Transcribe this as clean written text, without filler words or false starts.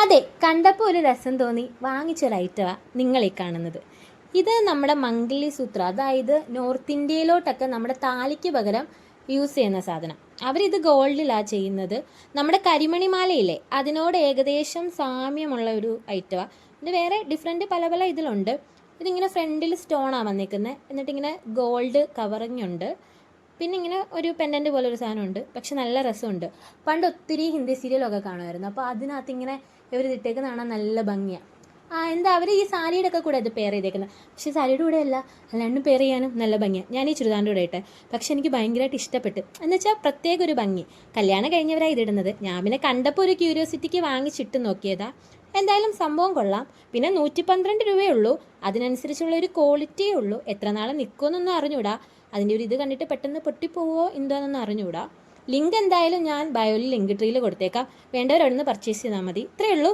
അതെ, കണ്ടപ്പോൾ ഒരു രസം തോന്നി വാങ്ങിച്ചൊരു ഐറ്റമാണ് നിങ്ങളീ കാണുന്നത്. ഇത് നമ്മുടെ മംഗലി സൂത്ര, അതായത് നോർത്ത് ഇന്ത്യയിലോട്ടൊക്കെ നമ്മുടെ താലിക്ക് പകരം യൂസ് ചെയ്യുന്ന സാധനം. അവരിത് ഗോൾഡിലാണ് ചെയ്യുന്നത്. നമ്മുടെ കരിമണിമാലയില്ലേ, അതിനോട് ഏകദേശം സാമ്യമുള്ള ഒരു ഐറ്റമാണ്. ഇത് വേറെ ഡിഫറെൻറ്റ് പല പല ഇതിലുണ്ട്. ഇതിങ്ങനെ ഫ്രണ്ടിൽ സ്റ്റോണാണ് വന്നിരിക്കുന്നത്, എന്നിട്ടിങ്ങനെ ഗോൾഡ് കവറിങ് ഉണ്ട്. പിന്നെ ഇങ്ങനെ ഒരു പെൻഡൻറ്റ് പോലെ ഒരു സാധനമുണ്ട്. പക്ഷെ നല്ല രസമുണ്ട്. പണ്ട് ഒത്തിരി ഹിന്ദി സീരിയലൊക്കെ കാണുമായിരുന്നു. അപ്പോൾ അതിനകത്ത് ഇങ്ങനെ ഇവർ ഇതിട്ടേക്കുന്ന കാണാൻ നല്ല ഭംഗിയാണ്. എന്താ അവർ ഈ സാരിയുടെ ഒക്കെ കൂടെ ഇത് പെയർ ചെയ്തേക്കുന്നത്. പക്ഷേ സാരിയുടെ കൂടെ അല്ല, അല്ലാണ്ടും പെയർ ചെയ്യാനും നല്ല ഭംഗിയാണ്. ഞാൻ ഈ ചുരിദാറിൻ്റെ കൂടെ ഇട്ടെ, പക്ഷെ എനിക്ക് ഭയങ്കരമായിട്ട് ഇഷ്ടപ്പെട്ട്. എന്ന് വെച്ചാൽ പ്രത്യേക ഒരു ഭംഗി. കല്യാണം കഴിഞ്ഞവരാണ് ഇതിടുന്നത്. ഞാൻ പിന്നെ കണ്ടപ്പോൾ ഒരു ക്യൂരിയോസിറ്റിക്ക് വാങ്ങിച്ചിട്ട് നോക്കിയതാ. എന്തായാലും സംഭവം കൊള്ളാം. പിന്നെ 112 രൂപയേ ഉള്ളൂ. അതിനനുസരിച്ചുള്ള ഒരു ക്വാളിറ്റിയേ ഉള്ളൂ. എത്ര നാളെ നിൽക്കുമെന്നൊന്നും അറിഞ്ഞൂടാ. അതിൻ്റെ ഒരു ഇത് കണ്ടിട്ട് പെട്ടെന്ന് പൊട്ടിപ്പോവോ എന്തോന്നൊന്നും അറിഞ്ഞൂടാ. ലിങ്ക് എന്തായാലും ഞാൻ ബയോയിൽ ലിങ്ക് ട്രീയിൽ കൊടുത്തേക്കാം. വേണ്ടവരവിടുന്ന് പർച്ചേസ് ചെയ്താൽ മതി. ഇത്രയേ ഉള്ളൂ.